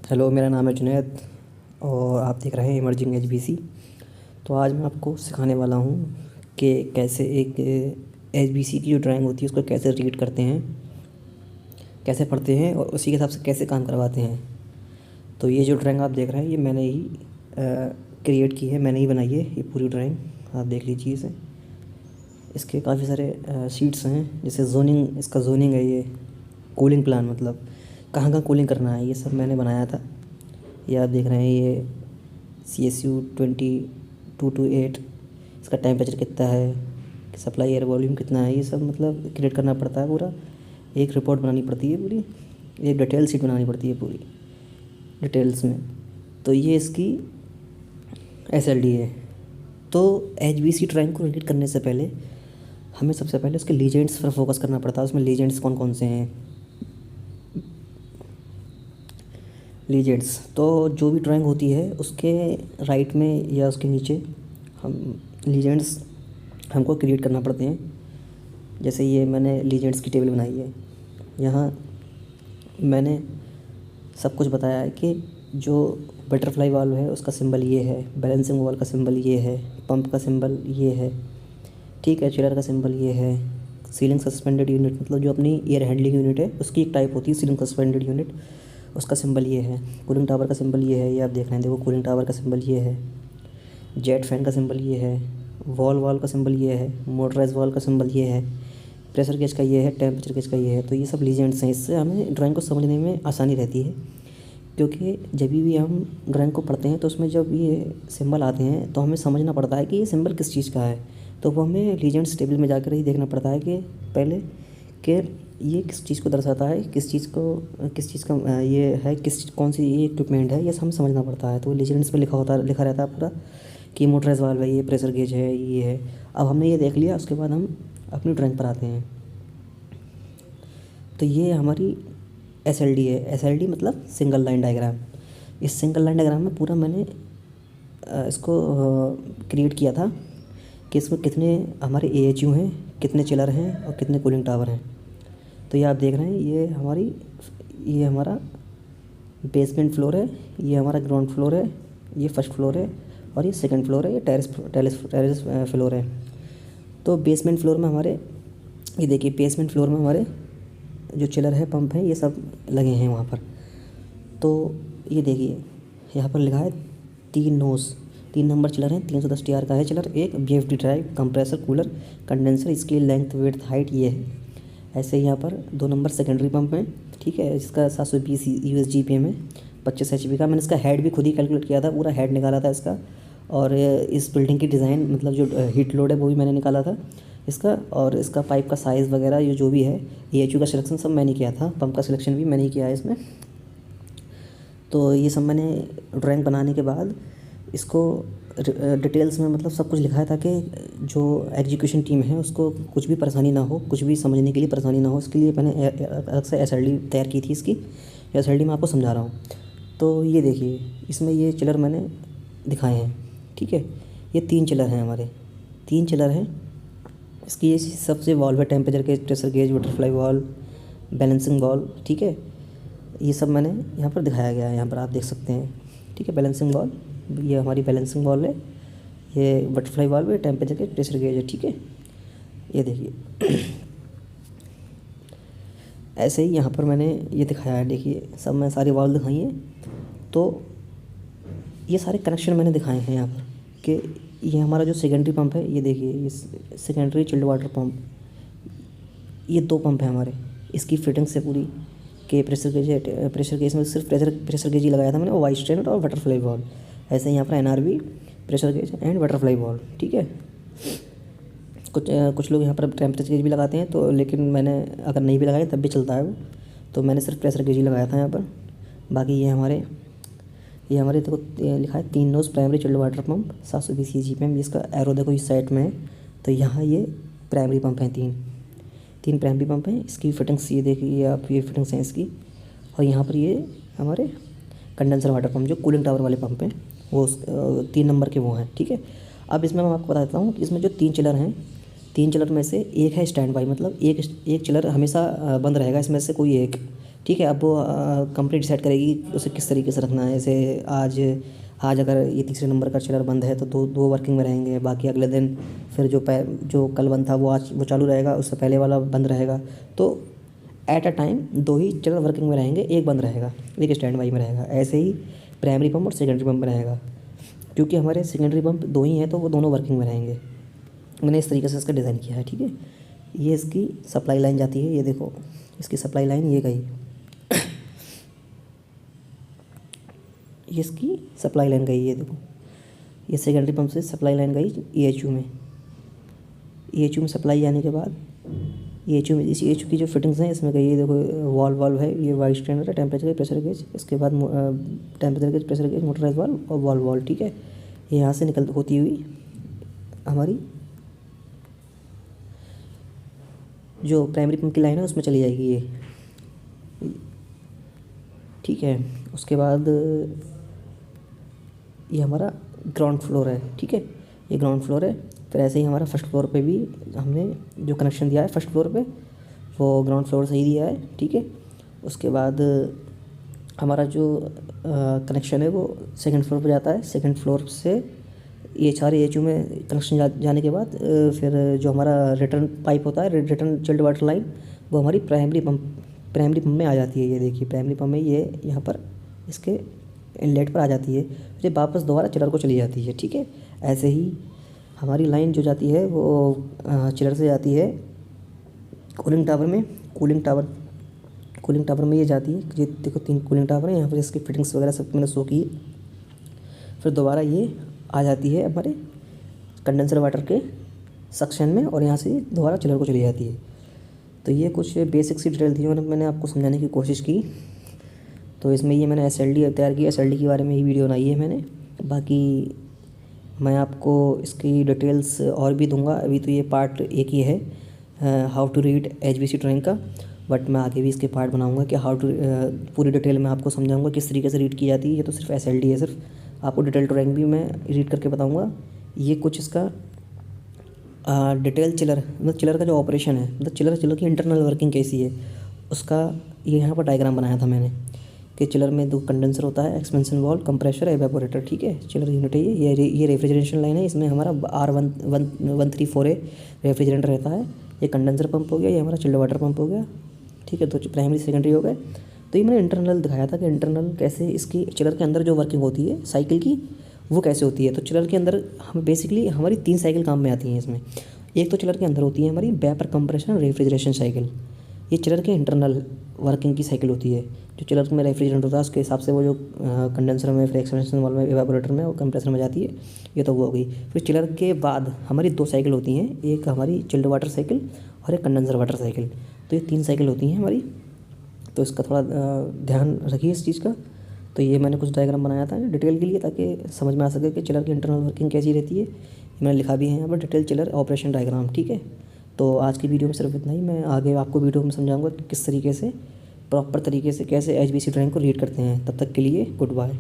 Hello, मेरा नाम है जुनैद और आप देख रहे हैं इमर्जिंग एचबीसी। तो आज मैं आपको सिखाने वाला हूँ कि कैसे एक एचबीसी की जो ड्राइंग होती है उसको कैसे रीड करते हैं, कैसे पढ़ते हैं और उसी के हिसाब से कैसे काम करवाते हैं। तो ये जो ड्राइंग आप देख रहे हैं ये मैंने ही क्रिएट की है, मैंने ही बनाई है ये पूरी ड्राइंग। आप देख लीजिए इसे। इसके काफ़ी सारे शीट्स हैं, जैसे जोनिंग, इसका जोनिंग है ये, कूलिंग प्लान मतलब कहाँ कहाँ कूलिंग करना है, ये सब मैंने बनाया था। ये आप देख रहे हैं, ये CSU 2228, इसका टेम्परेचर कितना है, सप्लाई एयर वॉल्यूम कितना है, ये सब मतलब क्रिएट करना पड़ता है पूरा। एक रिपोर्ट बनानी पड़ती है पूरी, एक डिटेल शीट बनानी पड़ती है पूरी डिटेल्स में। तो ये इसकी SLD है। तो HBC ड्राइंग को एडिट करने से पहले हमें सबसे पहले उसके लीजेंड्स पर फोकस करना पड़ता है। उसमें लीजेंड्स कौन कौन से हैं, लीजेंड्स तो जो भी ड्राइंग होती है उसके राइट में या उसके नीचे हम लीजेंड्स हमको क्रिएट करना पड़ते हैं। जैसे ये मैंने लीजेंड्स की टेबल बनाई है, यहाँ मैंने सब कुछ बताया है कि जो बटरफ्लाई वाल्व है उसका सिंबल ये है, बैलेंसिंग वाल्व का सिंबल ये है, पंप का सिंबल ये है, ठीक है, चिलर का सिंबल ये है, सीलिंग सस्पेंडेड यूनिट मतलब जो अपनी एयर हैंडलिंग यूनिट है उसकी एक टाइप होती है सीलिंग सस्पेंडेड यूनिट, उसका सिंबल ये है। कूलिंग टावर का सिंबल ये है, ये आप देख रहे हैं, देखो कूलिंग टावर का सिंबल ये है। जेट फैन का सिंबल ये है, वाल्व का सिंबल ये है, मोटराइज वाल्व का सिंबल ये है, प्रेशर गेज का ये है, टेम्परेचर गेज का ये है। तो ये सब लीजेंड्स हैं, इससे हमें ड्राइंग को समझने में आसानी रहती है। क्योंकि जब भी हम ड्राइंग को पढ़ते हैं तो उसमें जब ये सिंबल आते हैं तो हमें समझना पड़ता है कि ये सिंबल किस चीज़ का है। तो वो हमें लीजेंड्स टेबल में जाकर ही देखना पड़ता है कि पहले कि ये किस चीज़ को दर्शाता है, किस चीज़ का ये है, कौन सी ये इक्विपमेंट है, ये सब हमें समझना पड़ता है। तो लीजेंड्स पे लिखा रहता है पूरा कि मोटराइज वाल्व है, ये प्रेशर गेज है, ये है। अब हमने ये देख लिया, उसके बाद हम अपनी ड्राइंग पर आते हैं। तो ये हमारी SLD है। SLD मतलब सिंगल लाइन डायग्राम। इस सिंगल लाइन डायग्राम में पूरा मैंने इसको क्रिएट किया था कि इसमें कितने हमारे AHU हैं, कितने चिलर हैं और कितने कूलिंग टावर हैं। तो ये आप देख रहे हैं, ये हमारा बेसमेंट फ्लोर है, ये हमारा ग्राउंड फ्लोर है, ये फर्स्ट फ्लोर है और ये सेकंड फ्लोर है, ये टेरेस फ्लोर है। तो बेसमेंट फ्लोर में हमारे, ये देखिए बेसमेंट फ्लोर में हमारे जो चिलर है, पंप है, ये सब लगे हैं वहाँ पर। तो ये देखिए यहाँ पर लिखा है 3 नंबर चिलर हैं, 310 TR का है चिलर, एक BFD drive, compressor, cooler, condenser, scale, length, width, height ये है। ऐसे यहाँ पर 2 नंबर सेकेंडरी पंप है, ठीक है, जिसका 720 USGPM है, 25 HP का। मैंने इसका हेड भी खुद ही कैलकुलेट किया था, पूरा हेड निकाला था इसका। और इस बिल्डिंग की डिज़ाइन मतलब जो हीट लोड है वो भी मैंने निकाला था इसका। और इसका पाइप का साइज़ वगैरह ये जो भी है, AHU का सिलेक्शन सब मैंने किया था, पंप का सिलेक्शन भी मैंने ही किया है इसमें। तो ये सब मैंने ड्राइंग बनाने के बाद इसको डिटेल्स में मतलब सब कुछ लिखा है, ताकि जो एग्जीक्यूशन टीम है उसको कुछ भी परेशानी ना हो, कुछ भी समझने के लिए परेशानी ना हो। इसके लिए मैंने अलग से SLD तैयार की थी इसकी। SLD मैं आपको समझा रहा हूँ। तो ये देखिए, इसमें ये चिलर मैंने दिखाए हैं, ठीक है। ये 3 चिलर हैं हमारे, 3 चिलर हैं। इसकी ये सबसे वाल्व है, temperature gauge, pressure gauge, butterfly valve, balancing valve, ठीक है। ये सब मैंने यहाँ पर दिखाया गया है, यहाँ पर आप देख सकते हैं, ठीक है। बैलेंसिंग वाल्व, ये हमारी बैलेंसिंग वाल्व है, ये बटरफ्लाई वाल्व है, टेम्परेचर गेज, प्रेशर गेज है, ठीक है। ये देखिए ऐसे ही यहाँ पर मैंने ये दिखाया है, देखिए सब मैं सारी वाल्व दिखाई हैं। तो ये सारे कनेक्शन मैंने दिखाए हैं यहाँ पर कि ये हमारा जो सेकेंडरी पंप है, ये देखिए, ये सेकेंडरी चिल्ड वाटर पंप, ये 2 पंप हैं हमारे। इसकी फिटिंग से पूरी के प्रेशर गेज में सिर्फ प्रेशर गेज ही लगाया था मैंने, और वाइस स्ट्रेनर और बटरफ्लाई वाल्व। ऐसे ही यहाँ पर NRV, pressure gauge and butterfly valve, ठीक है। कुछ लोग यहाँ पर टेम्परेचर गेज भी लगाते हैं, तो लेकिन मैंने अगर नहीं भी लगाया तब भी चलता है वो। तो मैंने सिर्फ प्रेशर गेज ही लगाया था यहाँ पर। बाकी ये हमारे देखो लिखा है 3 nos primary chilled water pump, 720 GPM। इसका एरो देखो इस साइड में है। तो यहाँ ये प्राइमरी पंप हैं, 3 प्राइमरी पंप हैं। इसकी फिटिंग्स ये देखिए आप, ये फिटिंग्स हैं इसकी। और यहाँ पर ये हमारे कंडेंसर वाटर पंप, जो कूलिंग टावर वाले पंप हैं, वो 3 नंबर के वो हैं, ठीक है। अब इसमें मैं आपको बता देता हूँ कि इसमें जो 3 चिलर हैं, 3 चिलर में से एक है स्टैंड बाई, मतलब एक चिलर हमेशा बंद रहेगा इसमें से कोई एक, ठीक है। अब वो कंपनी डिसाइड करेगी उसे किस तरीके से रखना है। जैसे आज अगर ये तीसरे नंबर का चिलर बंद है तो दो वर्किंग में रहेंगे, बाकी अगले दिन फिर जो कल बंद था वो चालू रहेगा, उससे पहले वाला बंद रहेगा। तो at a time 2 he chiller working में रहेंगे, एक बंद रहेगा, एक स्टैंड बाई में रहेगा। ऐसे ही प्राइमरी पंप और सेकेंडरी पंप में रहेगा, क्योंकि हमारे सेकेंडरी पंप 2 ही हैं तो वो दोनों वर्किंग में रहेंगे। मैंने इस तरीके से इसका डिज़ाइन किया है, ठीक है। ये इसकी सप्लाई लाइन जाती है, ये देखो इसकी सप्लाई लाइन ये गई, ये इसकी सप्लाई लाइन गई, ये देखो ये सेकेंडरी पंप से सप्लाई लाइन गई EHU में। EHU में सप्लाई जाने के बाद EHU में, इस EHU की जो फिटिंग्स हैं इसमें गई, ये देखो वाल्व है, ये वाइट स्टैंडर्ड है, टेम्परेचर गेज, प्रेशर गेज, इसके बाद temperature gauge, pressure gauge, motorise valve और वाल्व, ठीक है। ये यहाँ से होती हुई हमारी जो प्राइमरी पंप की लाइन है उसमें चली जाएगी ये, ठीक है। उसके बाद ये हमारा ग्राउंड फ्लोर है, ठीक है, ये ग्राउंड फ्लोर है। फिर ऐसे ही हमारा फर्स्ट फ्लोर पे भी हमने जो कनेक्शन दिया है फर्स्ट फ्लोर पे वो ग्राउंड फ्लोर से ही दिया है, ठीक है। उसके बाद हमारा जो कनेक्शन है वो सेकंड फ्लोर पे जाता है। सेकंड फ्लोर से ये सारे EHU में कनेक्शन जाने के बाद फिर जो हमारा रिटर्न पाइप होता है, रिटर्न चिल्ड वाटर लाइन, वो हमारी प्राइमरी पंप में आ जाती है। ये देखिए प्राइमरी पंप में ये यहाँ पर इसके इनलेट पर आ जाती है, फिर वापस दोबारा चिलर को चली जाती है, ठीक है। ऐसे ही हमारी लाइन जो जाती है वो चिलर से जाती है कूलिंग टावर में। कूलिंग टावर में ये जाती है, ये देखो 3 कूलिंग टावर है, यहाँ पर इसकी फिटिंग्स वगैरह सब मैंने शो की। फिर दोबारा ये आ जाती है हमारे कंडेंसर वाटर के सक्शन में और यहाँ से दोबारा चिलर को चली जाती है। तो ये कुछ बेसिक सी डिटेल थी जो मैंने आपको समझाने की कोशिश की। तो इसमें ये मैंने SLD तैयार किया, SLD के बारे में ही वीडियो बनाई है मैंने। बाकी मैं आपको इसकी डिटेल्स और भी दूंगा, अभी तो ये पार्ट एक ही है how to read HVC drawing का, बट मैं आगे भी इसके पार्ट बनाऊंगा कि हाउ टू पूरी डिटेल में आपको समझाऊंगा किस तरीके से रीड की जाती है। ये तो सिर्फ SLD है, सिर्फ आपको डिटेल ड्राइंग भी मैं रीड करके बताऊँगा। ये कुछ इसका डिटेल चिलर, मतलब चिलर का जो ऑपरेशन है, मतलब चिलर की इंटरनल वर्किंग कैसी है उसका ये यहाँ पर डायग्राम बनाया था मैंने कि चिलर में 2 कंडेंसर होता है, एक्सपेंशन वाल्व, कंप्रेसर, एवेपोरेटर, ठीक है। चिलर यूनिट है ये रेफ्रिजरेशन लाइन है, इसमें हमारा R134A रेफ्रिजरेटर रहता है। ये कंडेंसर पंप हो गया, ये हमारा चिल्ड वाटर पंप हो गया, ठीक है। तो प्राइमरी सेकेंडरी हो गए। तो ये मैंने इंटरनल दिखाया था कि इंटरनल कैसे इसकी चिलर के अंदर जो वर्किंग होती है साइकिल की वो कैसे होती है। तो चिलर के अंदर हम बेसिकली हमारी 3 साइकिल काम में आती हैं इसमें। एक तो चिलर के अंदर होती है हमारी वेपर कंप्रेशन रेफ्रिजरेशन साइकिल, ये चिलर के इंटरनल वर्किंग की साइकिल होती है। जो चिलर में रेफ्रिजरेंट होता है उसके हिसाब से वो जो कंडेंसर में, फिर एक्सपेंशन वाल्व में, एवेपोरेटर में और कंप्रेसर में जाती है, ये तो वो हो गई। फिर चिलर के बाद हमारी 2 साइकिल होती हैं, एक हमारी चिल्ड वाटर साइकिल और एक कंडेंसर वाटर साइकिल। तो ये 3 साइकिल होती हैं हमारी, तो इसका थोड़ा ध्यान रखिए इस चीज़ का। तो ये मैंने कुछ डायग्राम बनाया था डिटेल के लिए ताकि समझ में आ सके कि चिलर की इंटरनल वर्किंग कैसी रहती है। मैंने लिखा भी है यहाँ पर डिटेल चिलर ऑपरेशन डायग्राम, ठीक है। तो आज की वीडियो में सिर्फ इतना ही। मैं आगे आपको वीडियो में समझाऊंगा कि किस तरीके से प्रॉपर तरीके से कैसे HVC ड्राइंग को रीड करते हैं। तब तक के लिए गुड बाय।